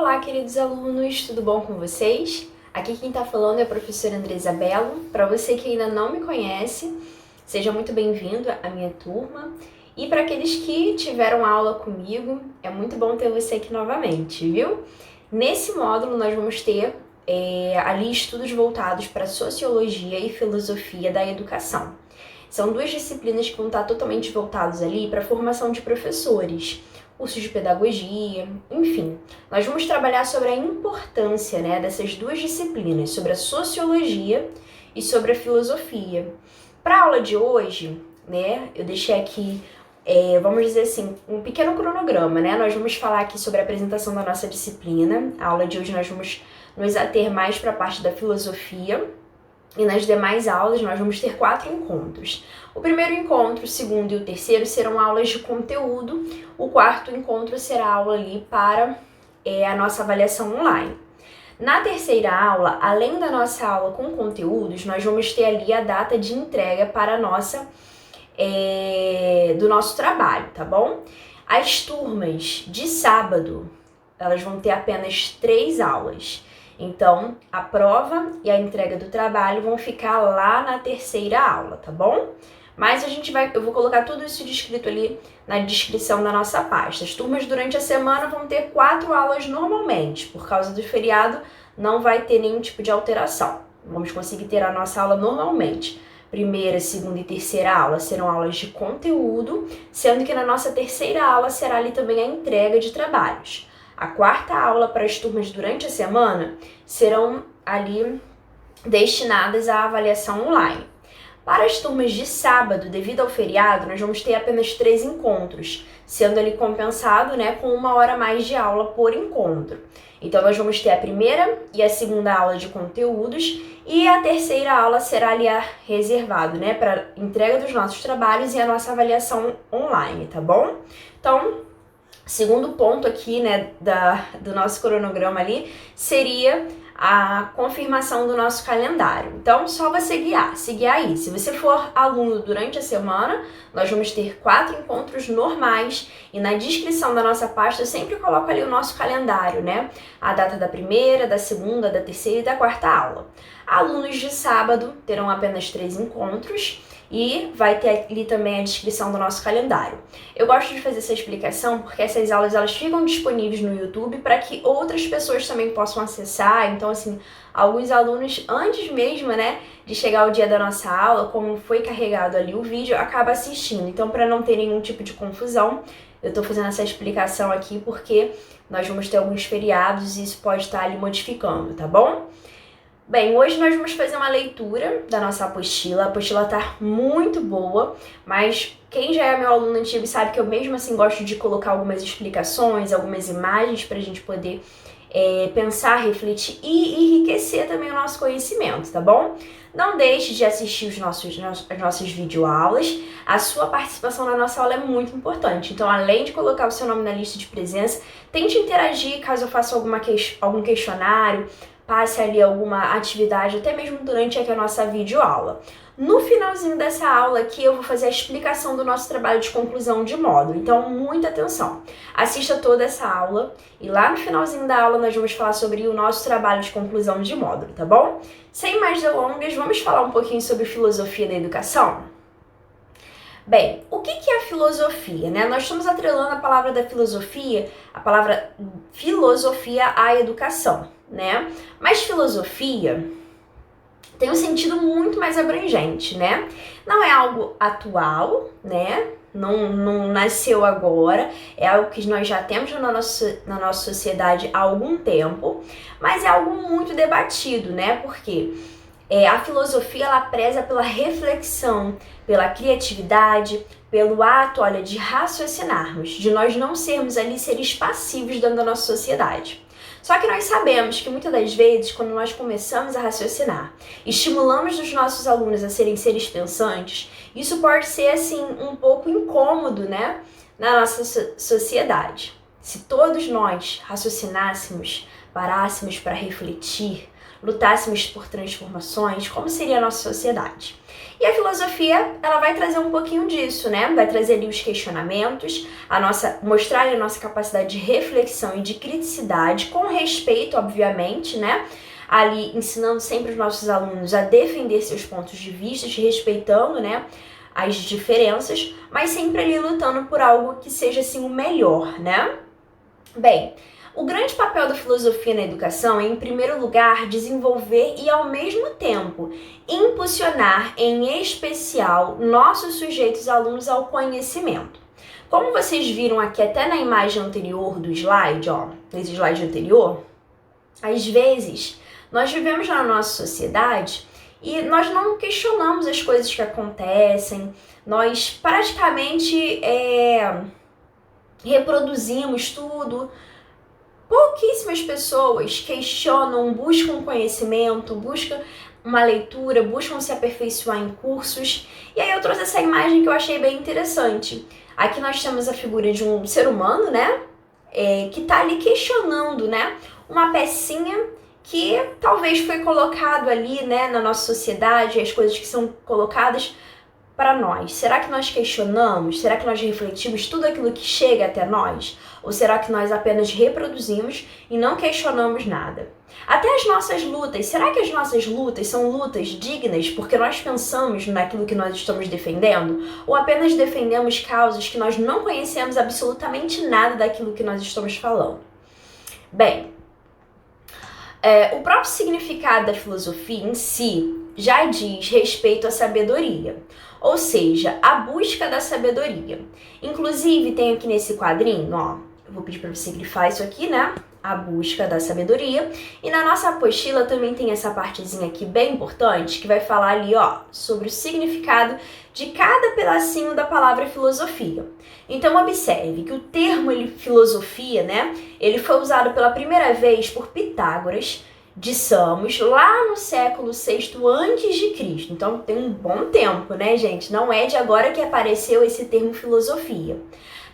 Olá, queridos alunos, tudo bom com vocês? Aqui quem está falando é a professora Andresa Bello. Para você que ainda não me conhece, seja muito bem-vindo à minha turma. E para aqueles que tiveram aula comigo, é muito bom ter você aqui novamente, viu? Nesse módulo nós vamos ter ali estudos voltados para Sociologia e Filosofia da Educação. São duas disciplinas que vão estar totalmente voltadas ali para a formação de professores, cursos de pedagogia, enfim. Nós vamos trabalhar sobre a importância, dessas duas disciplinas, sobre a sociologia e sobre a filosofia. Para a aula de hoje, eu deixei aqui, vamos dizer assim, um pequeno cronograma, Nós vamos falar aqui sobre a apresentação da nossa disciplina. A aula de hoje nós vamos nos ater mais para a parte da filosofia. E nas demais aulas nós vamos ter 4 encontros. O primeiro encontro, o segundo e o terceiro serão aulas de conteúdo. O quarto encontro será aula ali para a nossa avaliação online. Na terceira aula, além da nossa aula com conteúdos, nós vamos ter ali a data de entrega para a nossa, do nosso trabalho, tá bom? As turmas de sábado, elas vão ter apenas 3 aulas. Então, a prova e a entrega do trabalho vão ficar lá na terceira aula, tá bom? Mas eu vou colocar tudo isso descrito ali na descrição da nossa pasta. As turmas durante a semana vão ter 4 aulas normalmente. Por causa do feriado, não vai ter nenhum tipo de alteração. Vamos conseguir ter a nossa aula normalmente. Primeira, segunda e terceira aula serão aulas de conteúdo, sendo que na nossa terceira aula será ali também a entrega de trabalhos. A quarta aula para as turmas durante a semana serão ali destinadas à avaliação online. Para as turmas de sábado, devido ao feriado, nós vamos ter apenas 3 encontros, sendo ali compensado com 1 hora a mais de aula por encontro. Então, nós vamos ter a primeira e a segunda aula de conteúdos e a terceira aula será ali reservado para entrega dos nossos trabalhos e a nossa avaliação online, tá bom? Então, segundo ponto aqui, do nosso cronograma ali, seria a confirmação do nosso calendário. Então, só você seguir aí. Se você for aluno durante a semana, nós vamos ter 4 encontros normais e na descrição da nossa pasta eu sempre coloco ali o nosso calendário, A data da primeira, da segunda, da terceira e da quarta aula. Alunos de sábado terão apenas 3 encontros. E vai ter ali também a descrição do nosso calendário. Eu gosto de fazer essa explicação porque essas aulas elas ficam disponíveis no YouTube para que outras pessoas também possam acessar. Então, assim, alguns alunos, antes mesmo, de chegar o dia da nossa aula, como foi carregado ali o vídeo, acaba assistindo. Então, para não ter nenhum tipo de confusão, eu estou fazendo essa explicação aqui porque nós vamos ter alguns feriados e isso pode estar ali modificando, tá bom? Bem, hoje nós vamos fazer uma leitura da nossa apostila. A apostila tá muito boa, mas quem já é meu aluno antigo sabe que eu mesmo assim gosto de colocar algumas explicações, algumas imagens para a gente poder pensar, refletir e enriquecer também o nosso conhecimento, tá bom? Não deixe de assistir as nossas videoaulas. A sua participação na nossa aula é muito importante. Então, além de colocar o seu nome na lista de presença, tente interagir caso eu faça algum questionário, passe ali alguma atividade, até mesmo durante aqui a nossa videoaula. No finalzinho dessa aula aqui, eu vou fazer a explicação do nosso trabalho de conclusão de módulo, então muita atenção. Assista toda essa aula e lá no finalzinho da aula nós vamos falar sobre o nosso trabalho de conclusão de módulo, tá bom? Sem mais delongas, vamos falar um pouquinho sobre filosofia da educação? Bem, o que é a filosofia, Nós estamos atrelando a palavra da filosofia, a palavra filosofia à educação, Mas filosofia tem um sentido muito mais abrangente, Não é algo atual, Não nasceu agora, é algo que nós já temos na nossa sociedade há algum tempo, mas é algo muito debatido, Porque a filosofia, ela preza pela reflexão, pela criatividade, pelo ato, de raciocinarmos, de nós não sermos ali seres passivos dentro da nossa sociedade. Só que nós sabemos que muitas das vezes, quando nós começamos a raciocinar, estimulamos os nossos alunos a serem seres pensantes, isso pode ser, assim, um pouco incômodo, na nossa sociedade. se todos nós raciocinássemos, parássemos para refletir, lutássemos por transformações, como seria a nossa sociedade? E a filosofia, ela vai trazer um pouquinho disso, né? Vai trazer ali os questionamentos, mostrar ali a nossa capacidade de reflexão e de criticidade, com respeito, obviamente, né? Ali ensinando sempre os nossos alunos a defender seus pontos de vista, respeitando, né, as diferenças, mas sempre ali lutando por algo que seja assim o melhor, né? Bem, o grande papel da filosofia na educação é, em primeiro lugar, desenvolver e, ao mesmo tempo, impulsionar, em especial, nossos sujeitos alunos ao conhecimento. Como vocês viram aqui até na imagem anterior do slide, ó, nesse slide anterior, às vezes nós vivemos na nossa sociedade e nós não questionamos as coisas que acontecem, nós praticamente reproduzimos tudo. Pouquíssimas pessoas questionam, buscam conhecimento, buscam uma leitura, buscam se aperfeiçoar em cursos. E aí eu trouxe essa imagem que eu achei bem interessante. Aqui nós temos a figura de um ser humano, né? Que está ali questionando, né? Uma pecinha que talvez foi colocado ali, né, na nossa sociedade, as coisas que são colocadas para nós. Será que nós questionamos? Será que nós refletimos tudo aquilo que chega até nós? Ou será que nós apenas reproduzimos e não questionamos nada? Até as nossas lutas, será que as nossas lutas são lutas dignas porque nós pensamos naquilo que nós estamos defendendo? Ou apenas defendemos causas que nós não conhecemos absolutamente nada daquilo que nós estamos falando? Bem, o próprio significado da filosofia em si já diz respeito à sabedoria, ou seja, a busca da sabedoria. Inclusive, tem aqui nesse quadrinho, ó, eu vou pedir para você grifar isso aqui, né? A busca da sabedoria. E na nossa apostila também tem essa partezinha aqui bem importante, que vai falar ali, ó, sobre o significado de cada pedacinho da palavra filosofia. Então, observe que o termo filosofia, né, ele foi usado pela primeira vez por Pitágoras de Samos, lá no século VI a.C. Então, tem um bom tempo, né, gente? Não é de agora que apareceu esse termo filosofia.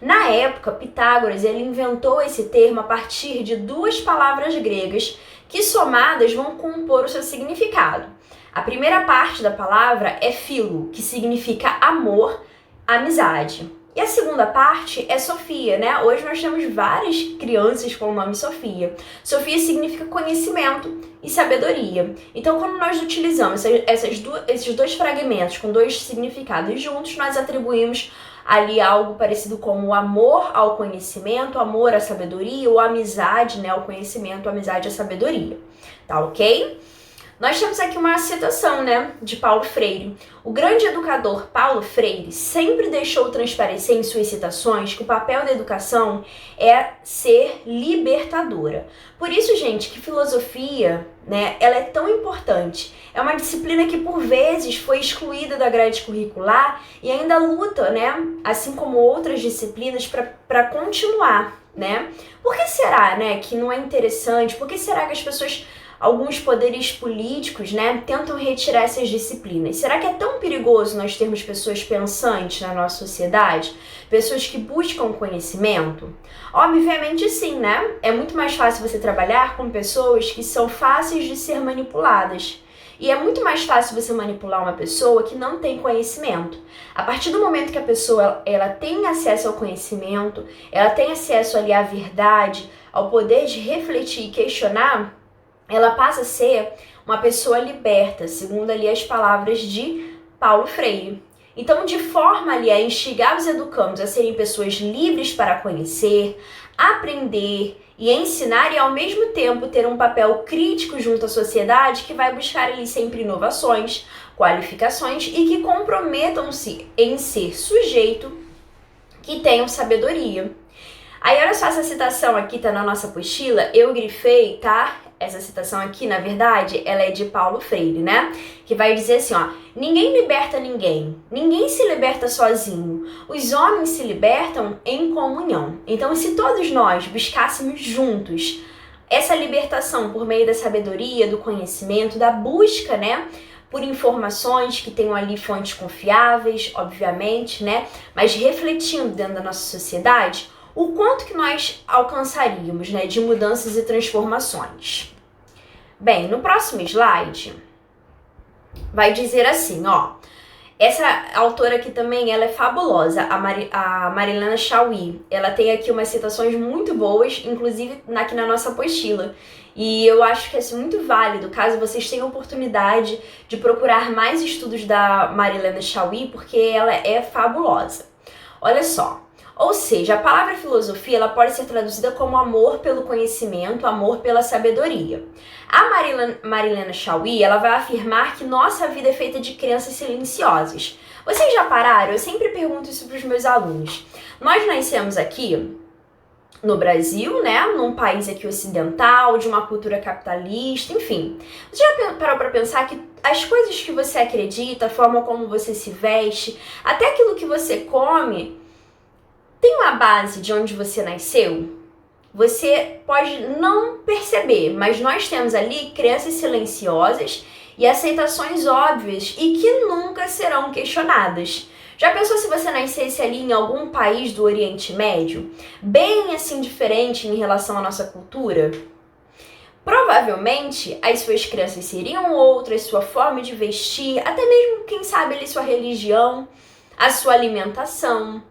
Na época, Pitágoras ele inventou esse termo a partir de duas palavras gregas que, somadas, vão compor o seu significado. A primeira parte da palavra é philo, que significa amor, amizade. E a segunda parte é Sofia, né? Hoje nós temos várias crianças com o nome Sofia. Sofia significa conhecimento e sabedoria. Então, quando nós utilizamos esses dois fragmentos com dois significados juntos, nós atribuímos ali algo parecido como o amor ao conhecimento, amor à sabedoria, ou amizade, né, ao conhecimento, amizade à sabedoria. Tá ok? Nós temos aqui uma citação, né, de Paulo Freire. O grande educador Paulo Freire sempre deixou transparecer em suas citações que o papel da educação é ser libertadora. Por isso, gente, que filosofia, né, ela é tão importante. É uma disciplina que, por vezes, foi excluída da grade curricular e ainda luta, né, assim como outras disciplinas, para continuar, né? Por que será, né, que não é interessante? Por que será que as pessoas... Alguns poderes políticos, né, tentam retirar essas disciplinas. Será que é tão perigoso nós termos pessoas pensantes na nossa sociedade? Pessoas que buscam conhecimento? Obviamente sim, né? É muito mais fácil você trabalhar com pessoas que são fáceis de ser manipuladas. E é muito mais fácil você manipular uma pessoa que não tem conhecimento. A partir do momento que a pessoa ela tem acesso ao conhecimento, ela tem acesso ali à verdade, ao poder de refletir e questionar, ela passa a ser uma pessoa liberta, segundo ali as palavras de Paulo Freire. Então, de forma ali a instigar os educandos a serem pessoas livres para conhecer, aprender e ensinar e ao mesmo tempo ter um papel crítico junto à sociedade que vai buscar ali sempre inovações, qualificações e que comprometam-se em ser sujeito que tenham sabedoria. Aí, olha só, essa citação aqui tá na nossa apostila, eu grifei, tá? Essa citação aqui, na verdade, ela é de Paulo Freire, né? Que vai dizer assim, ó, ninguém liberta ninguém, ninguém se liberta sozinho, os homens se libertam em comunhão. Então, se todos nós buscássemos juntos essa libertação por meio da sabedoria, do conhecimento, da busca, né? Por informações que tenham ali fontes confiáveis, obviamente, né? Mas refletindo dentro da nossa sociedade, o quanto que nós alcançaríamos, né, de mudanças e transformações? Bem, no próximo slide vai dizer assim, ó, essa autora aqui também, ela é fabulosa, a Marilena Chaui. Ela tem aqui umas citações muito boas, inclusive aqui na nossa apostila. E eu acho que é muito válido, caso vocês tenham oportunidade de procurar mais estudos da Marilena Chaui, porque ela é fabulosa. Olha só. Ou seja, a palavra filosofia ela pode ser traduzida como amor pelo conhecimento, amor pela sabedoria. A Marilena Chaui ela vai afirmar que nossa vida é feita de crenças silenciosas. Vocês já pararam? Eu sempre pergunto isso para os meus alunos. Nós nascemos aqui no Brasil, né, num país aqui ocidental, de uma cultura capitalista, enfim. Você já parou para pensar que as coisas que você acredita, a forma como você se veste, até aquilo que você come, tem uma base de onde você nasceu? Você pode não perceber, mas nós temos ali crenças silenciosas e aceitações óbvias e que nunca serão questionadas. Já pensou se você nascesse ali em algum país do Oriente Médio, bem assim diferente em relação à nossa cultura? Provavelmente as suas crenças seriam outras, sua forma de vestir, até mesmo, quem sabe, ali sua religião, a sua alimentação.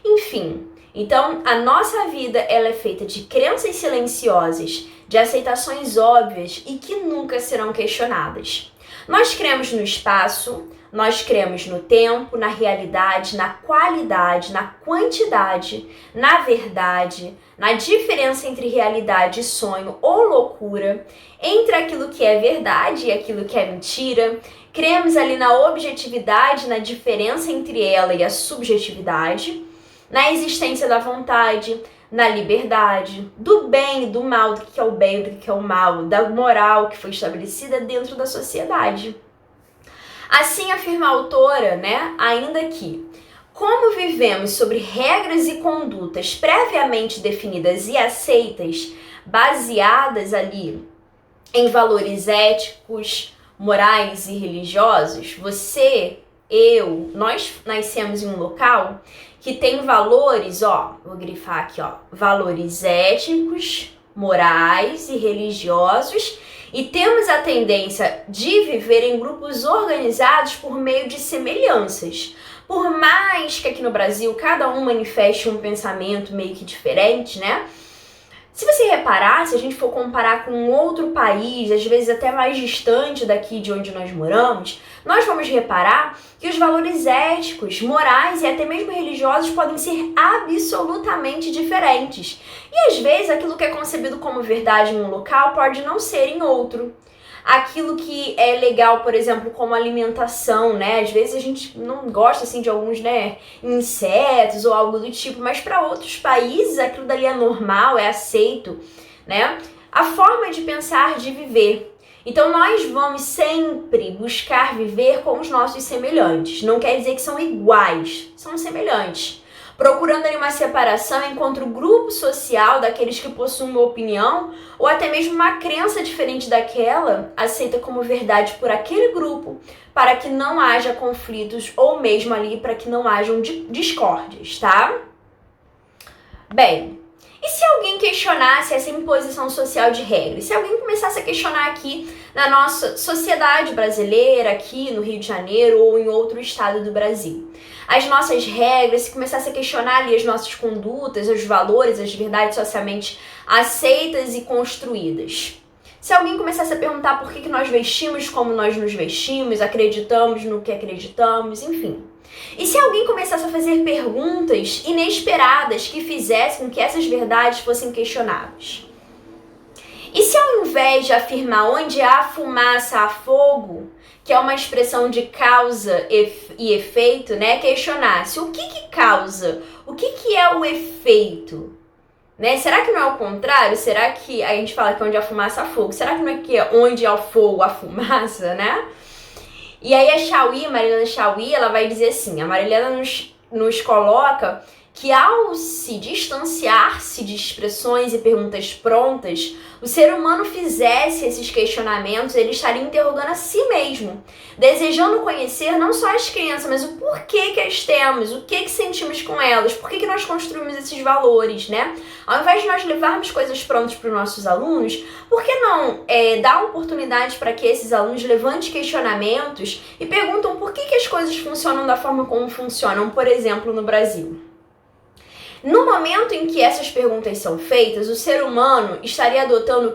Enfim, então a nossa vida ela é feita de crenças silenciosas, de aceitações óbvias e que nunca serão questionadas. Nós cremos no espaço, nós cremos no tempo, na realidade, na qualidade, na quantidade, na verdade, na diferença entre realidade e sonho ou loucura, entre aquilo que é verdade e aquilo que é mentira. Cremos ali na objetividade, na diferença entre ela e a subjetividade, na existência da vontade, na liberdade, do bem e do mal, do que é o bem e do que é o mal, da moral que foi estabelecida dentro da sociedade. Assim afirma a autora, né, ainda que, como vivemos sobre regras e condutas previamente definidas e aceitas, baseadas ali em valores éticos, morais e religiosos, você, eu, nós nascemos em um local que tem valores, ó, vou grifar aqui, ó, valores éticos, morais e religiosos, e temos a tendência de viver em grupos organizados por meio de semelhanças. Por mais que aqui no Brasil cada um manifeste um pensamento meio que diferente, né? Se você reparar, se a gente for comparar com outro país, às vezes até mais distante daqui de onde nós moramos, nós vamos reparar que os valores éticos, morais e até mesmo religiosos podem ser absolutamente diferentes. E às vezes aquilo que é concebido como verdade em um local pode não ser em outro. Aquilo que é legal, por exemplo, como alimentação, né? Às vezes a gente não gosta, assim, de alguns, né, insetos ou algo do tipo, mas para outros países aquilo dali é normal, é aceito, né? A forma de pensar, de viver. Então nós vamos sempre buscar viver com os nossos semelhantes. Não quer dizer que são iguais, são semelhantes. Procurando ali uma separação enquanto o grupo social daqueles que possuem uma opinião ou até mesmo uma crença diferente daquela aceita como verdade por aquele grupo, para que não haja conflitos ou mesmo ali para que não hajam discórdias, tá? Bem, e se alguém questionasse essa imposição social de regras? Se alguém começasse a questionar aqui na nossa sociedade brasileira, aqui no Rio de Janeiro ou em outro estado do Brasil, as nossas regras, se começasse a questionar ali as nossas condutas, os valores, as verdades socialmente aceitas e construídas. Se alguém começasse a perguntar por que nós vestimos como nós nos vestimos, acreditamos no que acreditamos, enfim. E se alguém começasse a fazer perguntas inesperadas que fizessem com que essas verdades fossem questionadas? E se ao invés de afirmar onde há fumaça, há fogo, que é uma expressão de causa e efeito, né, questionasse o que causa, o que é o efeito? Né? Será que não é o contrário? Será que a gente fala que onde há fumaça há fogo? Será que não é que onde há o fogo há fumaça, né? E aí a Marilena Chaui, ela vai dizer assim, a Marilena nos coloca que ao se distanciar-se de expressões e perguntas prontas, o ser humano fizesse esses questionamentos, ele estaria interrogando a si mesmo, desejando conhecer não só as crenças, mas o porquê que as temos, o que sentimos com elas, por que nós construímos esses valores, né? Ao invés de nós levarmos coisas prontas para os nossos alunos, por que não dar oportunidade para que esses alunos levantem questionamentos e perguntam por que as coisas funcionam da forma como funcionam, por exemplo, no Brasil? No momento em que essas perguntas são feitas, o ser humano estaria adotando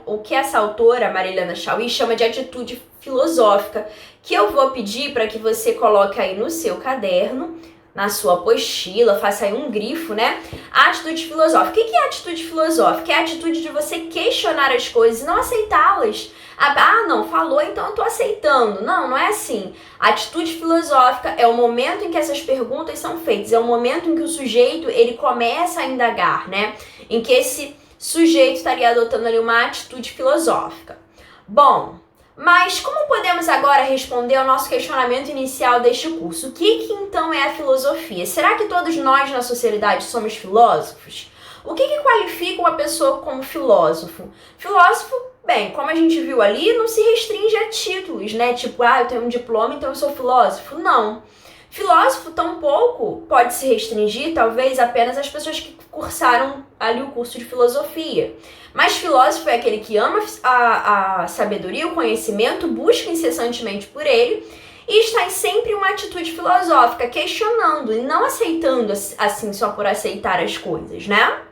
o que essa autora, Marilena Chauí, chama de atitude filosófica, que eu vou pedir para que você coloque aí no seu caderno, na sua apostila, faça aí um grifo, né? A atitude filosófica. O que é a atitude filosófica? É a atitude de você questionar as coisas e não aceitá-las. Ah, não, falou, então eu tô aceitando. Não, não é assim. A atitude filosófica é o momento em que essas perguntas são feitas, é o momento em que o sujeito, ele começa a indagar, né? Em que esse sujeito estaria adotando ali uma atitude filosófica. Bom, mas como podemos agora responder ao nosso questionamento inicial deste curso? O que então é a filosofia? Será que todos nós na sociedade somos filósofos? O que qualifica uma pessoa como filósofo? Filósofo, bem, como a gente viu ali, não se restringe a títulos, né? Tipo, eu tenho um diploma, então eu sou filósofo. Não. Filósofo, tampouco pode se restringir, talvez, apenas às pessoas que cursaram ali o curso de filosofia. Mas filósofo é aquele que ama a sabedoria, o conhecimento, busca incessantemente por ele e está em sempre uma atitude filosófica, questionando e não aceitando assim só por aceitar as coisas, né?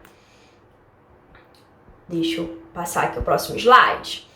Deixa eu passar aqui o próximo slide.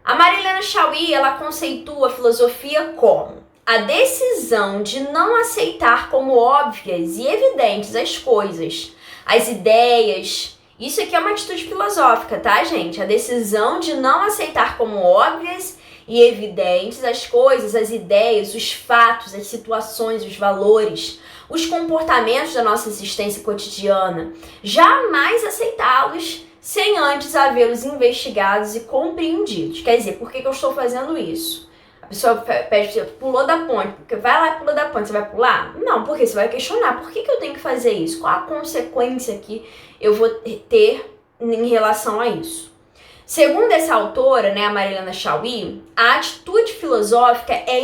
A Marilena Chauí, ela conceitua a filosofia como a decisão de não aceitar como óbvias e evidentes as coisas, as ideias. Isso aqui é uma atitude filosófica, tá, gente? A decisão de não aceitar como óbvias e evidentes as coisas, as ideias, os fatos, as situações, os valores, os comportamentos da nossa existência cotidiana. Jamais aceitá-los sem antes havê-los investigados e compreendidos. Quer dizer, por que eu estou fazendo isso? A pessoa pede, pulou da ponte, porque vai lá e pula da ponte, você vai pular? Não, porque você vai questionar, por que eu tenho que fazer isso? Qual a consequência que eu vou ter em relação a isso? Segundo essa autora, né, a Marilena Chauí, a atitude filosófica é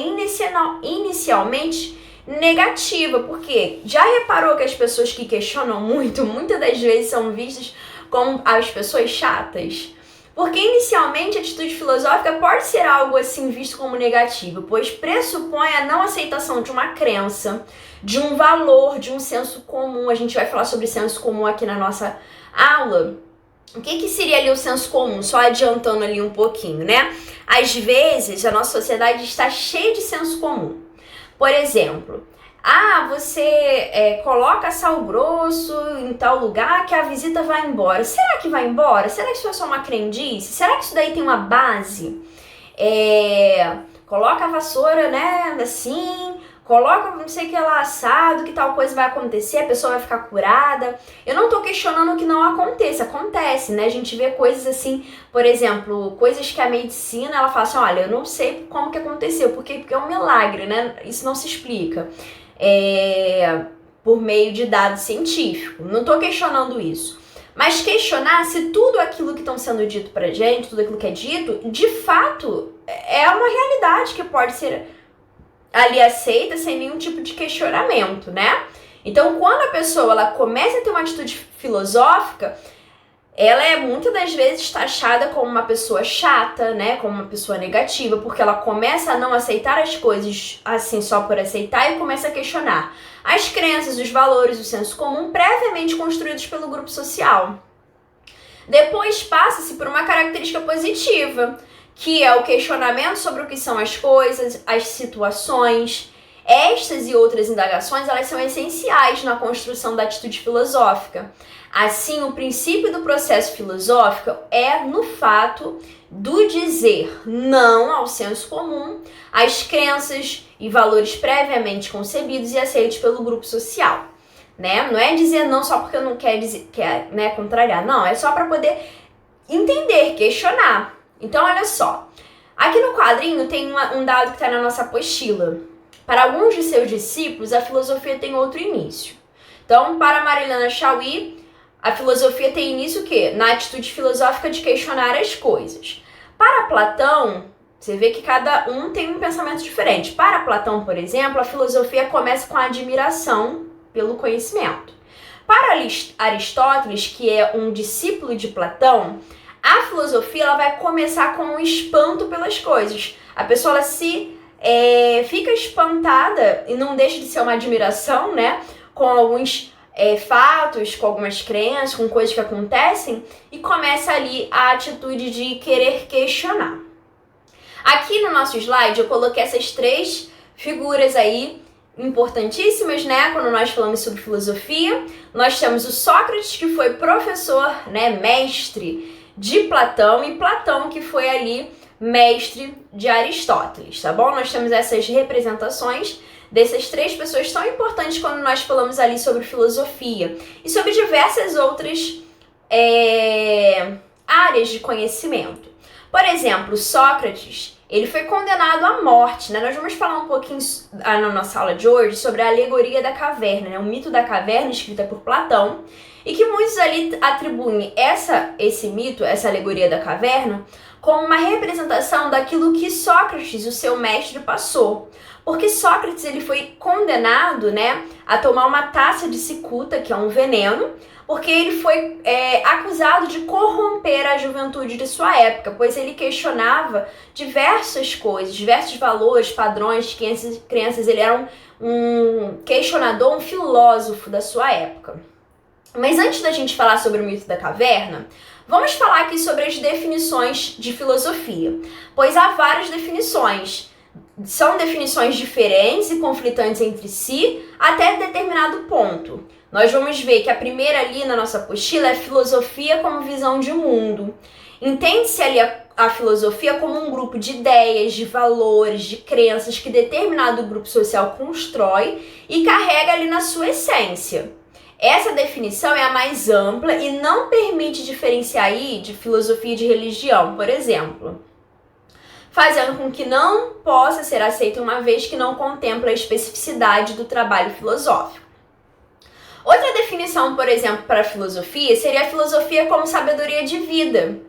inicialmente negativa, porque já reparou que as pessoas que questionam muito, muitas das vezes são vistas como as pessoas chatas? Porque inicialmente a atitude filosófica pode ser algo assim visto como negativo, pois pressupõe a não aceitação de uma crença, de um valor, de um senso comum. A gente vai falar sobre senso comum aqui na nossa aula. O que seria ali o senso comum? Só adiantando ali um pouquinho, né? Às vezes a nossa sociedade está cheia de senso comum. Por exemplo, você coloca sal grosso em tal lugar que a visita vai embora. Será que vai embora? Será que isso é só uma crendice? Será que isso daí tem uma base? Coloca a vassoura, né, assim, coloca não sei o que lá assado, que tal coisa vai acontecer, a pessoa vai ficar curada. Eu não tô questionando que não aconteça, acontece, né? A gente vê coisas assim, por exemplo, coisas que a medicina, ela fala assim, olha, eu não sei como que aconteceu, porque é um milagre, né? Isso não se explica. Por meio de dados científicos. Não estou questionando isso. Mas questionar se tudo aquilo que estão sendo dito pra gente, tudo aquilo que é dito, de fato, é uma realidade que pode ser ali aceita sem nenhum tipo de questionamento, né? Então, quando a pessoa ela começa a ter uma atitude filosófica, ela é muitas das vezes taxada como uma pessoa chata, né, como uma pessoa negativa, porque ela começa a não aceitar as coisas assim só por aceitar e começa a questionar as crenças, os valores, o senso comum previamente construídos pelo grupo social. Depois passa-se por uma característica positiva, que é o questionamento sobre o que são as coisas, as situações. Estas e outras indagações, elas são essenciais na construção da atitude filosófica. Assim, o princípio do processo filosófico é no fato do dizer não ao senso comum, às crenças e valores previamente concebidos e aceitos pelo grupo social, né? Não é dizer não só porque eu não quero dizer, né, contrariar, não, é só para poder entender, questionar. Então, olha só, aqui no quadrinho tem um dado que está na nossa apostila. Para alguns de seus discípulos, a filosofia tem outro início. Então, Então, para Marilena Chauí, a filosofia tem início o quê? Na atitude filosófica de questionar as coisas. Para Platão, você vê que cada um tem um pensamento diferente. Para Platão, por exemplo, a filosofia começa com a admiração pelo conhecimento. Para Aristóteles, que é um discípulo de Platão, a filosofia ela vai começar com um espanto pelas coisas. A pessoa ela fica espantada e não deixa de ser uma admiração, né? Com alguns fatos, com algumas crenças, com coisas que acontecem, e começa ali a atitude de querer questionar. Aqui no nosso slide eu coloquei essas 3 figuras aí importantíssimas, né? Quando nós falamos sobre filosofia, nós temos o Sócrates, que foi professor, né, mestre de Platão, e Platão, que foi ali mestre de Aristóteles, tá bom? Nós temos essas representações dessas 3 pessoas tão importantes quando nós falamos ali sobre filosofia e sobre diversas outras áreas de conhecimento. Por exemplo, Sócrates, ele foi condenado à morte, né? Nós vamos falar um pouquinho na nossa aula de hoje sobre a alegoria da caverna, né? O mito da caverna, escrita por Platão, e que muitos ali atribuem esse mito, essa alegoria da caverna, como uma representação daquilo que Sócrates, o seu mestre, passou. Porque Sócrates ele foi condenado, né, a tomar uma taça de cicuta, que é um veneno, porque ele foi acusado de corromper a juventude de sua época, pois ele questionava diversas coisas, diversos valores, padrões de crianças. Ele era um questionador, um filósofo da sua época. Mas antes da gente falar sobre o mito da caverna, vamos falar aqui sobre as definições de filosofia, pois há várias definições. São definições diferentes e conflitantes entre si até determinado ponto. Nós vamos ver que a primeira ali na nossa apostila é filosofia como visão de mundo. Entende-se ali a filosofia como um grupo de ideias, de valores, de crenças que determinado grupo social constrói e carrega ali na sua essência. Essa definição é a mais ampla e não permite diferenciar aí de filosofia e de religião, por exemplo, fazendo com que não possa ser aceita uma vez que não contempla a especificidade do trabalho filosófico. Outra definição, por exemplo, para a filosofia seria a filosofia como sabedoria de vida.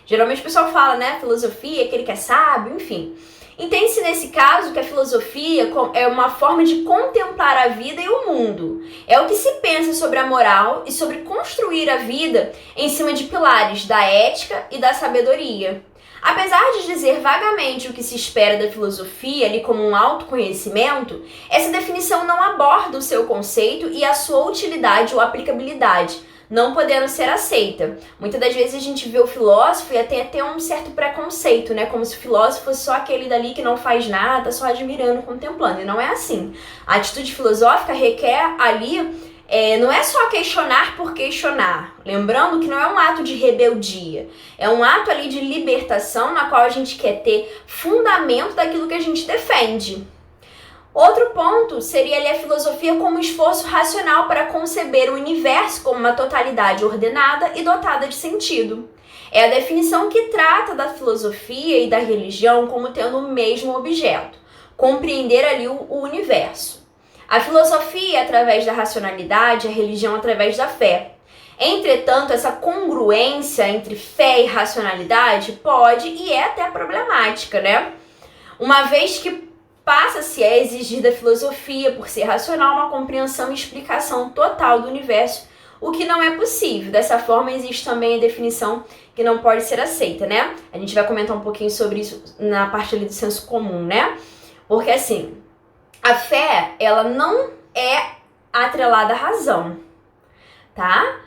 Geralmente o pessoal fala, né, filosofia, aquele que é sábio, enfim. Entende-se nesse caso que a filosofia é uma forma de contemplar a vida e o mundo. É o que se pensa sobre a moral e sobre construir a vida em cima de pilares da ética e da sabedoria. Apesar de dizer vagamente o que se espera da filosofia ali como um autoconhecimento, essa definição não aborda o seu conceito e a sua utilidade ou aplicabilidade, não podendo ser aceita. Muitas das vezes a gente vê o filósofo e tem até um certo preconceito, né? Como se o filósofo fosse só aquele dali que não faz nada, só admirando, contemplando. E não é assim. A atitude filosófica requer ali não é só questionar por questionar. Lembrando que não é um ato de rebeldia. É um ato ali de libertação na qual a gente quer ter fundamento daquilo que a gente defende. Outro ponto seria ali a filosofia como esforço racional para conceber o universo como uma totalidade ordenada e dotada de sentido. É a definição que trata da filosofia e da religião como tendo o mesmo objeto, compreender ali o universo. A filosofia através da racionalidade, a religião através da fé. Entretanto, essa congruência entre fé e racionalidade pode e é até problemática, né? Uma vez que passa-se a exigir da filosofia, por ser racional, uma compreensão e explicação total do universo, o que não é possível. Dessa forma, existe também a definição que não pode ser aceita, né? A gente vai comentar um pouquinho sobre isso na parte ali do senso comum, né? Porque assim, a fé, ela não é atrelada à razão, tá?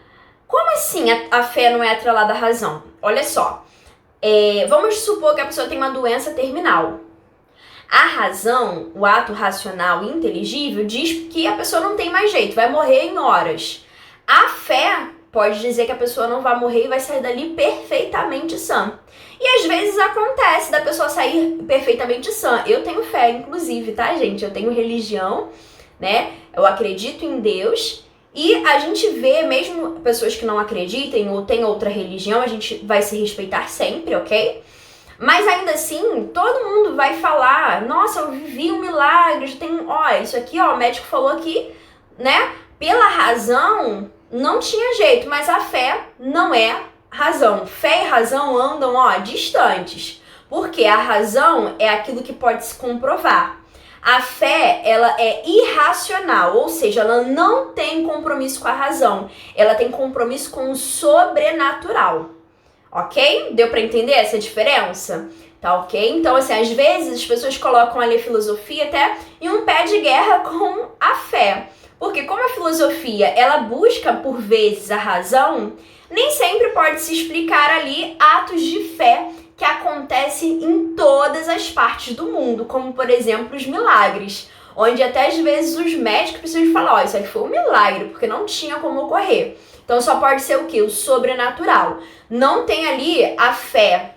Como assim a fé não é atrelada à razão? Olha só, vamos supor que a pessoa tem uma doença terminal. A razão, o ato racional e inteligível, diz que a pessoa não tem mais jeito, vai morrer em horas. A fé pode dizer que a pessoa não vai morrer e vai sair dali perfeitamente sã. E às vezes acontece da pessoa sair perfeitamente sã. Eu tenho fé, inclusive, tá, gente? Eu tenho religião, né? Eu acredito em Deus. E a gente vê, mesmo pessoas que não acreditem ou têm outra religião, a gente vai se respeitar sempre, ok? Mas ainda assim, todo mundo vai falar, nossa, eu vivi um milagre, isso aqui, ó, o médico falou que, né, Pela razão, não tinha jeito, mas a fé não é razão. Fé e razão andam, distantes. Porque a razão é aquilo que pode se comprovar. A fé, ela é irracional, ou seja, ela não tem compromisso com a razão. Ela tem compromisso com o sobrenatural. Ok? Deu para entender essa diferença? Tá ok? Então, assim, às vezes as pessoas colocam ali a filosofia até em um pé de guerra com a fé. Porque como a filosofia, ela busca por vezes a razão, nem sempre pode se explicar ali atos de fé que acontecem em todas as partes do mundo, como por exemplo os milagres, onde até às vezes os médicos precisam falar, isso aqui foi um milagre, porque não tinha como ocorrer. Então só pode ser o quê? O sobrenatural. Não tem ali a fé,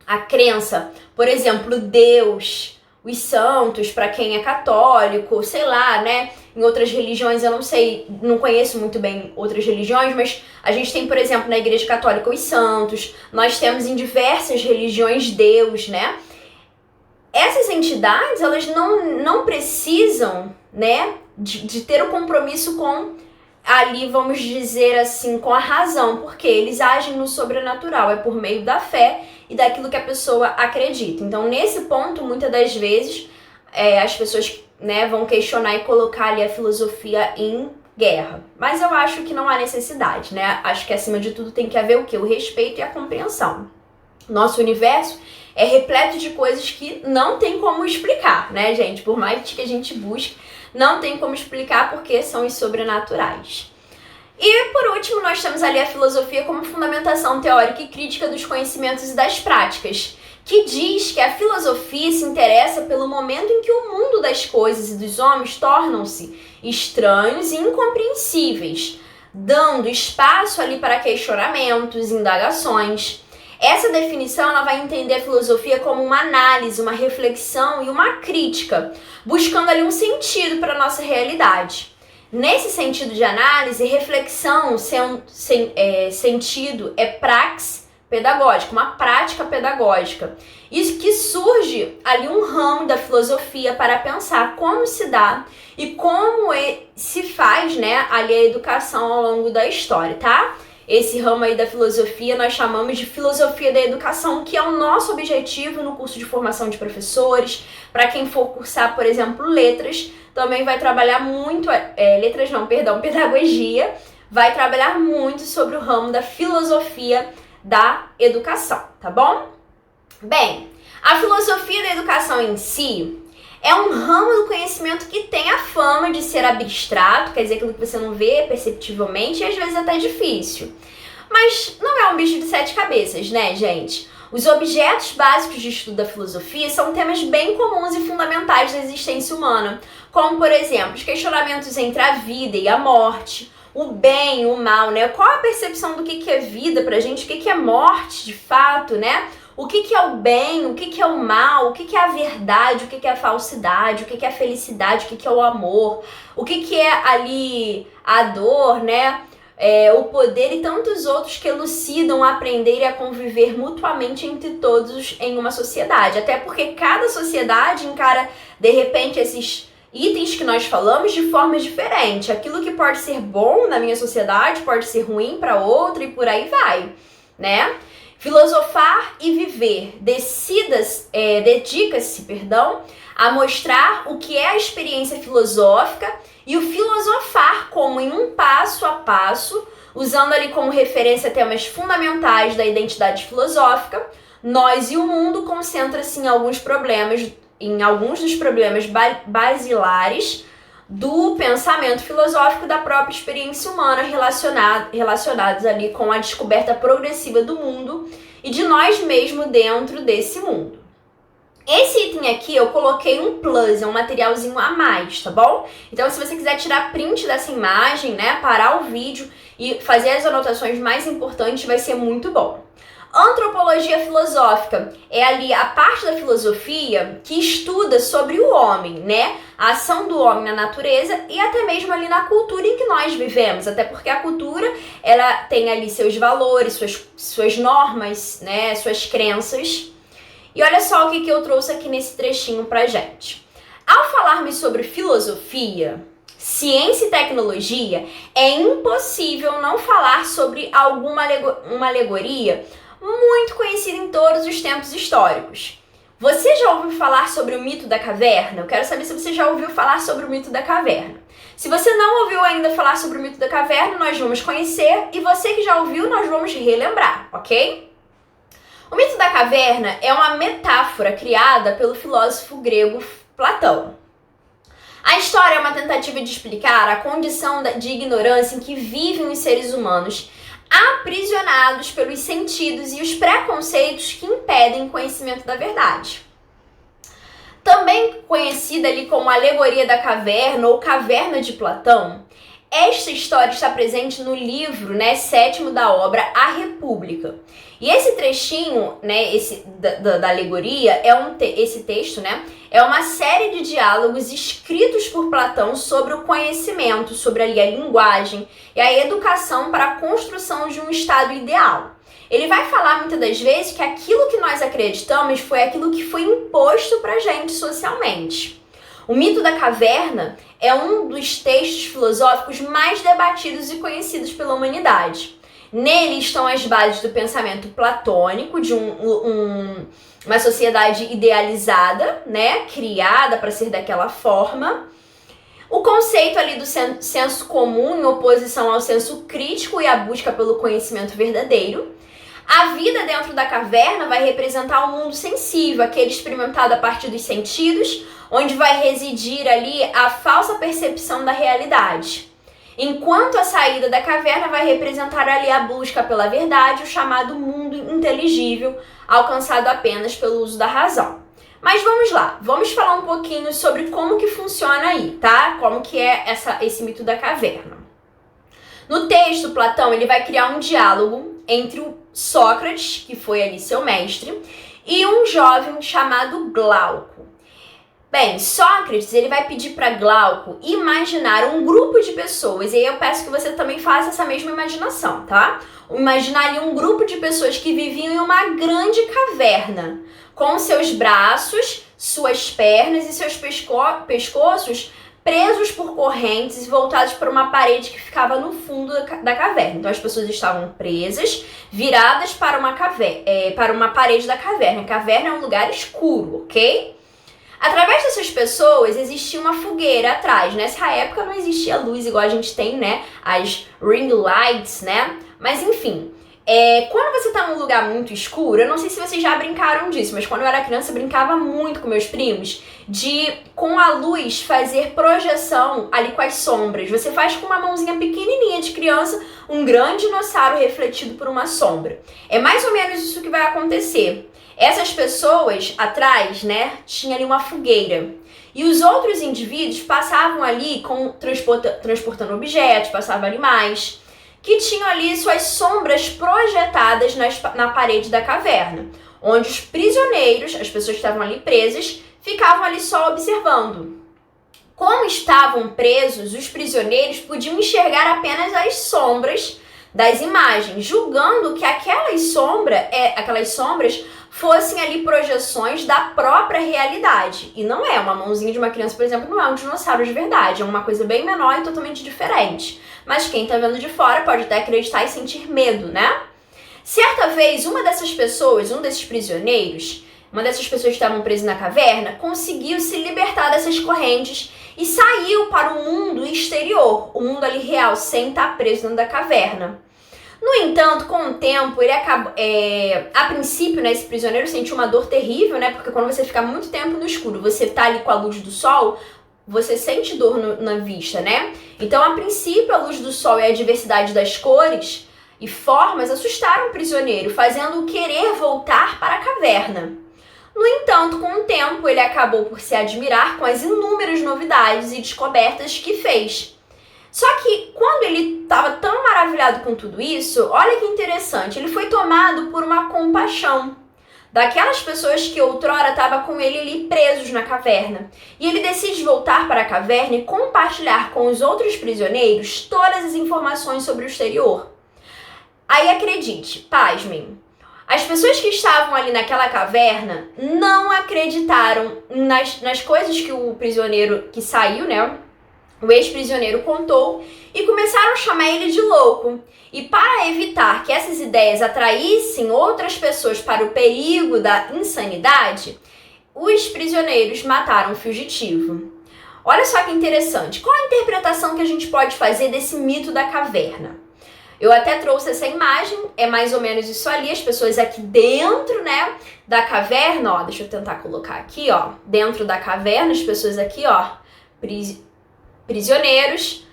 a crença, por exemplo, Deus, os santos, para quem é católico, sei lá, né? Em outras religiões, eu não sei, não conheço muito bem outras religiões, mas a gente tem, por exemplo, na Igreja Católica os santos, nós temos em diversas religiões Deus, né? Essas entidades, elas não precisam, né, de ter o compromisso com ali, vamos dizer assim, com a razão, porque eles agem no sobrenatural, é por meio da fé e daquilo que a pessoa acredita. Então, nesse ponto, muitas das vezes, as pessoas, né, vão questionar e colocar ali a filosofia em guerra. Mas eu acho que não há necessidade, né? Acho que, acima de tudo, tem que haver o quê? O respeito e a compreensão. Nosso universo é repleto de coisas que não tem como explicar, né, gente? Por mais que a gente busque, não tem como explicar porque são os sobrenaturais. E, por último, nós temos ali a filosofia como fundamentação teórica e crítica dos conhecimentos e das práticas, que diz que a filosofia se interessa pelo momento em que o mundo das coisas e dos homens tornam-se estranhos e incompreensíveis, dando espaço ali para questionamentos, indagações. Essa definição ela vai entender a filosofia como uma análise, uma reflexão e uma crítica, buscando ali um sentido para a nossa realidade. Nesse sentido de análise, reflexão, sentido é praxis pedagógica, uma prática pedagógica. Isso que surge ali um ramo da filosofia para pensar como se dá e como se faz, né, ali a educação ao longo da história, tá? Esse ramo aí da filosofia nós chamamos de filosofia da educação, que é o nosso objetivo no curso de formação de professores. Para quem for cursar, por exemplo, letras, também vai trabalhar muito, pedagogia, vai trabalhar muito sobre o ramo da filosofia da educação, tá bom? Bem, a filosofia da educação em si é um ramo do conhecimento que tem a fama de ser abstrato, quer dizer, aquilo que você não vê perceptivelmente e às vezes até difícil. Mas não é um bicho de 7 cabeças, né, gente? Os objetos básicos de estudo da filosofia são temas bem comuns e fundamentais da existência humana, como, por exemplo, os questionamentos entre a vida e a morte, o bem e o mal, né? Qual a percepção do que é vida pra gente, o que é morte de fato, né? O que é o bem, o que é o mal, o que é a verdade, o que é a falsidade, o que é a felicidade, o que é o amor, o que é ali a dor, né? O poder e tantos outros que elucidam a aprender e a conviver mutuamente entre todos em uma sociedade. Até porque cada sociedade encara, de repente, esses itens que nós falamos de forma diferente. Aquilo que pode ser bom na minha sociedade pode ser ruim para outra e por aí vai, né? Filosofar e viver dedica-se, a mostrar o que é a experiência filosófica e o filosofar como em um passo a passo, usando ali como referência temas fundamentais da identidade filosófica. Nós e o mundo concentra-se em alguns dos problemas basilares do pensamento filosófico da própria experiência humana relacionados ali com a descoberta progressiva do mundo e de nós mesmos dentro desse mundo. Esse item aqui eu coloquei um plus, é um materialzinho a mais, tá bom? Então se você quiser tirar print dessa imagem, né, parar o vídeo e fazer as anotações mais importantes, vai ser muito bom. Antropologia filosófica é ali a parte da filosofia que estuda sobre o homem, né? A ação do homem na natureza e até mesmo ali na cultura em que nós vivemos. Até porque a cultura, ela tem ali seus valores, suas normas, né? Suas crenças. E olha só o que eu trouxe aqui nesse trechinho pra gente. Ao falarmos sobre filosofia, ciência e tecnologia, é impossível não falar sobre uma alegoria muito conhecida em todos os tempos históricos. Você já ouviu falar sobre o mito da caverna? Eu quero saber se você já ouviu falar sobre o mito da caverna. Se você não ouviu ainda falar sobre o mito da caverna, nós vamos conhecer, e você que já ouviu, nós vamos relembrar, ok? O mito da caverna é uma metáfora criada pelo filósofo grego Platão. A história é uma tentativa de explicar a condição de ignorância em que vivem os seres humanos, aprisionados pelos sentidos e os preconceitos que impedem o conhecimento da verdade. Também conhecida ali como Alegoria da Caverna ou Caverna de Platão, esta história está presente no livro, sétimo da obra A República. E esse trechinho, da alegoria, esse texto, é uma série de diálogos escritos por Platão sobre o conhecimento, sobre ali a linguagem e a educação para a construção de um estado ideal. Ele vai falar muitas das vezes que aquilo que nós acreditamos foi aquilo que foi imposto pra gente socialmente. O mito da caverna é um dos textos filosóficos mais debatidos e conhecidos pela humanidade. Nele estão as bases do pensamento platônico, de uma sociedade idealizada, criada para ser daquela forma. O conceito ali do senso comum em oposição ao senso crítico e a busca pelo conhecimento verdadeiro. A vida dentro da caverna vai representar um mundo sensível, aquele experimentado a partir dos sentidos, onde vai residir ali a falsa percepção da realidade. Enquanto a saída da caverna vai representar ali a busca pela verdade, o chamado mundo inteligível, alcançado apenas pelo uso da razão. Mas vamos lá, vamos falar um pouquinho sobre como que funciona aí, tá? Como que é esse mito da caverna. No texto, Platão ele vai criar um diálogo entre o Sócrates, que foi ali seu mestre, e um jovem chamado Glauco. Bem, Sócrates ele vai pedir para Glauco imaginar um grupo de pessoas, e aí eu peço que você também faça essa mesma imaginação, tá? Imaginar ali um grupo de pessoas que viviam em uma grande caverna, com seus braços, suas pernas e seus pescoços presos por correntes e voltados para uma parede que ficava no fundo da caverna. Então as pessoas estavam presas, viradas para uma parede da caverna. A caverna é um lugar escuro, ok? Através dessas pessoas existia uma fogueira atrás. Nessa época não existia luz igual a gente tem, as ring lights, Mas enfim, quando você tá num lugar muito escuro, eu não sei se vocês já brincaram disso, mas quando eu era criança eu brincava muito com meus primos de, com a luz, fazer projeção ali com as sombras. Você faz com uma mãozinha pequenininha de criança um grande dinossauro refletido por uma sombra. É mais ou menos isso que vai acontecer. Essas pessoas atrás, tinha ali uma fogueira. E os outros indivíduos passavam ali transportando objetos, passavam animais, que tinham ali suas sombras projetadas na parede da caverna, onde os prisioneiros, as pessoas que estavam ali presas, ficavam ali só observando. Como estavam presos, os prisioneiros podiam enxergar apenas as sombras das imagens, julgando que aquelas sombras fossem ali projeções da própria realidade. E não é, uma mãozinha de uma criança, por exemplo, não é um dinossauro de verdade, é uma coisa bem menor e totalmente diferente. Mas quem tá vendo de fora pode até acreditar e sentir medo, Certa vez, uma dessas pessoas, um desses prisioneiros, uma dessas pessoas que estavam presas na caverna, conseguiu se libertar dessas correntes e saiu para o mundo exterior, o mundo ali real, sem estar preso dentro da caverna. No entanto, com o tempo, ele acabou, a princípio, esse prisioneiro sentiu uma dor terrível, porque quando você fica muito tempo no escuro, você tá ali com a luz do sol, você sente dor na vista, Então, a princípio, a luz do sol e a diversidade das cores e formas assustaram o prisioneiro, fazendo-o querer voltar para a caverna. No entanto, com o tempo, ele acabou por se admirar com as inúmeras novidades e descobertas que fez. Só que, quando ele estava tão maravilhado com tudo isso, olha que interessante, ele foi tomado por uma compaixão daquelas pessoas que outrora estavam com ele ali presos na caverna. E ele decide voltar para a caverna e compartilhar com os outros prisioneiros todas as informações sobre o exterior. Aí acredite, pasmem, as pessoas que estavam ali naquela caverna não acreditaram nas coisas que o prisioneiro que saiu, O ex-prisioneiro contou e começaram a chamar ele de louco. E para evitar que essas ideias atraíssem outras pessoas para o perigo da insanidade, os prisioneiros mataram o fugitivo. Olha só que interessante. Qual a interpretação que a gente pode fazer desse mito da caverna? Eu até trouxe essa imagem, é mais ou menos isso ali, as pessoas aqui dentro, né, da caverna, ó, deixa eu tentar colocar aqui, ó, dentro da caverna, as pessoas aqui, ó, prisioneiros,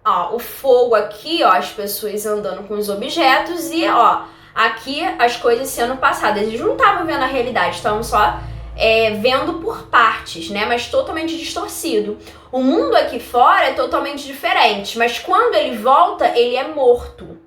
ó, o fogo aqui, ó, as pessoas andando com os objetos e, ó, aqui as coisas sendo passadas. Eles não estavam vendo a realidade, estavam só vendo por partes, né, mas totalmente distorcido. O mundo aqui fora é totalmente diferente, mas quando ele volta, ele é morto.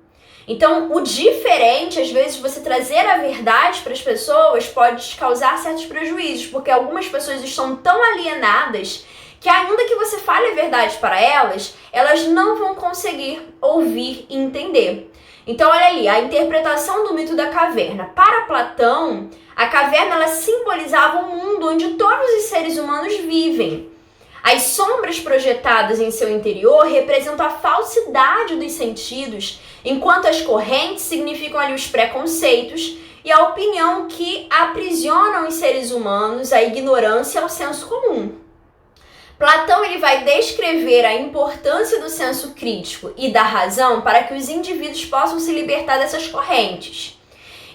Então, o diferente, às vezes, você trazer a verdade para as pessoas pode causar certos prejuízos, porque algumas pessoas estão tão alienadas que ainda que você fale a verdade para elas, elas não vão conseguir ouvir e entender. Então, olha ali, a interpretação do mito da caverna. Para Platão, a caverna ela simbolizava um mundo onde todos os seres humanos vivem. As sombras projetadas em seu interior representam a falsidade dos sentidos, enquanto as correntes significam ali os preconceitos e a opinião que aprisionam os seres humanos, a ignorância e ao senso comum. Platão ele vai descrever a importância do senso crítico e da razão para que os indivíduos possam se libertar dessas correntes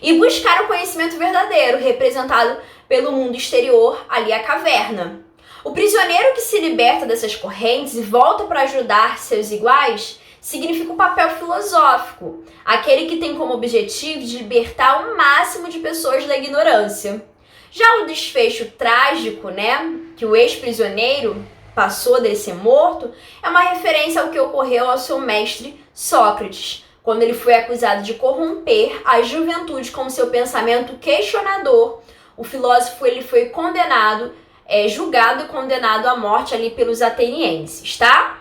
e buscar o conhecimento verdadeiro, representado pelo mundo exterior, ali a caverna. O prisioneiro que se liberta dessas correntes e volta para ajudar seus iguais significa um papel filosófico, aquele que tem como objetivo de libertar o máximo de pessoas da ignorância. Já o desfecho trágico, né, que o ex-prisioneiro passou desse morto, é uma referência ao que ocorreu ao seu mestre Sócrates, quando ele foi acusado de corromper a juventude com seu pensamento questionador. O filósofo ele foi condenado, julgado e condenado à morte ali pelos atenienses, tá?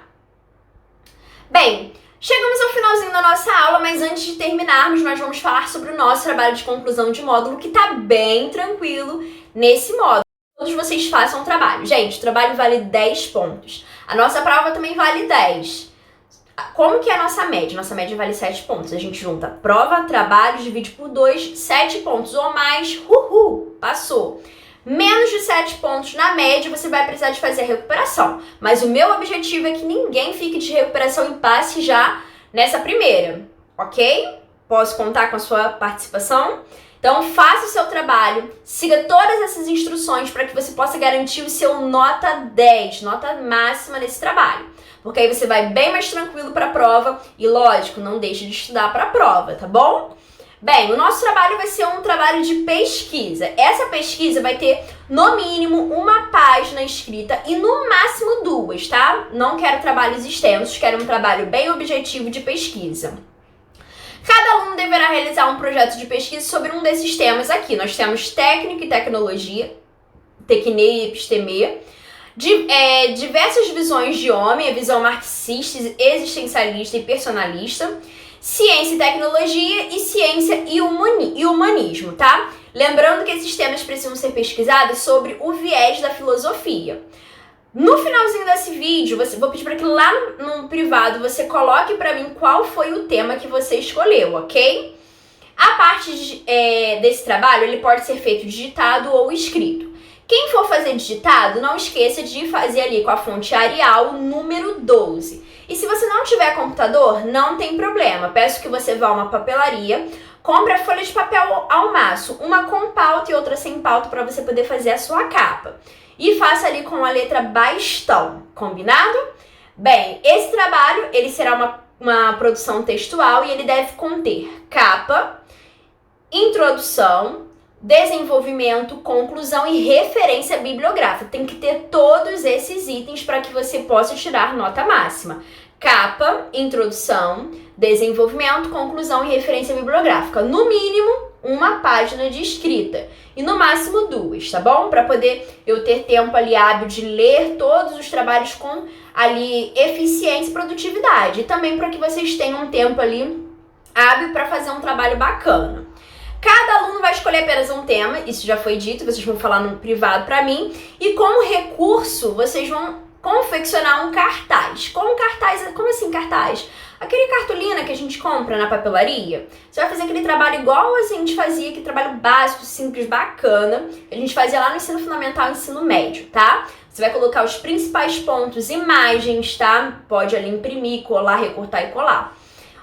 Bem, chegamos ao finalzinho da nossa aula, mas antes de terminarmos, nós vamos falar sobre o nosso trabalho de conclusão de módulo, que tá bem tranquilo nesse módulo. Todos vocês façam o trabalho. Gente, o trabalho vale 10 pontos. A nossa prova também vale 10. Como que é a nossa média? Nossa média vale 7 pontos. A gente junta prova, trabalho, divide por 2, 7 pontos ou mais, passou. Menos de 7 pontos na média, você vai precisar de fazer a recuperação. Mas o meu objetivo é que ninguém fique de recuperação e passe já nessa primeira, ok? Posso contar com a sua participação? Então, faça o seu trabalho, siga todas essas instruções para que você possa garantir o seu nota 10, nota máxima nesse trabalho. Porque aí você vai bem mais tranquilo para a prova e, lógico, não deixe de estudar para a prova, tá bom? Bem, o nosso trabalho vai ser um trabalho de pesquisa. Essa pesquisa vai ter, no mínimo, uma página escrita e, no máximo, 2, tá? Não quero trabalhos extensos, quero um trabalho bem objetivo de pesquisa. Cada aluno deverá realizar um projeto de pesquisa sobre um desses temas aqui. Nós temos técnica e tecnologia, tecne e epistemia, diversas visões de homem, a visão marxista, existencialista e personalista, ciência e tecnologia e ciência e humanismo, tá? Lembrando que esses temas precisam ser pesquisados sobre o viés da filosofia. No finalzinho desse vídeo, vou pedir para que lá no privado você coloque para mim qual foi o tema que você escolheu, ok? A parte desse trabalho, ele pode ser feito digitado ou escrito. Quem for fazer digitado, não esqueça de fazer ali com a fonte Arial número 12. E se você não tiver computador, não tem problema. Peço que você vá a uma papelaria, compre a folha de papel ao maço, uma com pauta e outra sem pauta para você poder fazer a sua capa. E faça ali com a letra bastão, combinado? Bem, esse trabalho ele será uma produção textual e ele deve conter capa, introdução, desenvolvimento, conclusão e referência bibliográfica. Tem que ter todos esses itens para que você possa tirar nota máxima. Capa, introdução, desenvolvimento, conclusão e referência bibliográfica. No mínimo, uma página de escrita. E no máximo 2, tá bom? Para poder eu ter tempo ali hábil de ler todos os trabalhos com ali eficiência e produtividade. E também para que vocês tenham um tempo ali hábil para fazer um trabalho bacana. Cada aluno vai escolher apenas um tema, isso já foi dito, vocês vão falar no privado para mim. E como recurso, vocês vão confeccionar um cartaz. Como assim cartaz? Aquele cartolina que a gente compra na papelaria. Você vai fazer aquele trabalho igual a gente fazia, aquele trabalho básico, simples, bacana. A gente fazia lá no ensino fundamental e ensino médio, tá? Você vai colocar os principais pontos, imagens, tá? Pode ali imprimir, colar, recortar e colar.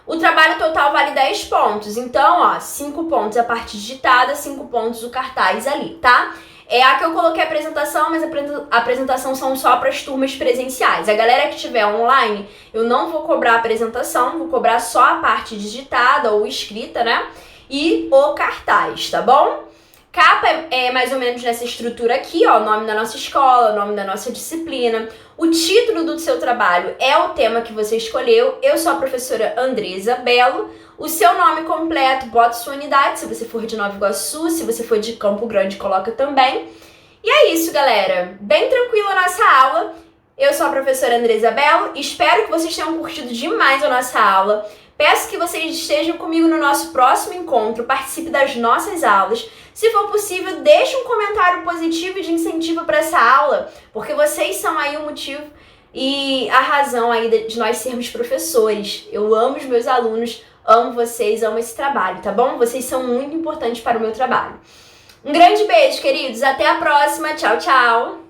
O trabalho total vale 10 pontos. Então, ó, 5 pontos a parte digitada, 5 pontos o cartaz ali, tá? É a que eu coloquei a apresentação, mas a apresentação são só para as turmas presenciais. A galera que estiver online, eu não vou cobrar a apresentação, vou cobrar só a parte digitada ou escrita, né? E o cartaz, tá bom? Capa é mais ou menos nessa estrutura aqui, ó, o nome da nossa escola, o nome da nossa disciplina. O título do seu trabalho é o tema que você escolheu. Eu sou a professora Andresa Belo. O seu nome completo, bota sua unidade, se você for de Nova Iguaçu, se você for de Campo Grande, coloca também. E é isso, galera. Bem tranquila a nossa aula. Eu sou a professora Andresa Belo. Espero que vocês tenham curtido demais a nossa aula. Peço que vocês estejam comigo no nosso próximo encontro, participe das nossas aulas. Se for possível, deixe um comentário positivo e de incentivo para essa aula, porque vocês são aí o motivo e a razão aí de nós sermos professores. Eu amo os meus alunos, amo vocês, amo esse trabalho, tá bom? Vocês são muito importantes para o meu trabalho. Um grande beijo, queridos. Até a próxima. Tchau, tchau.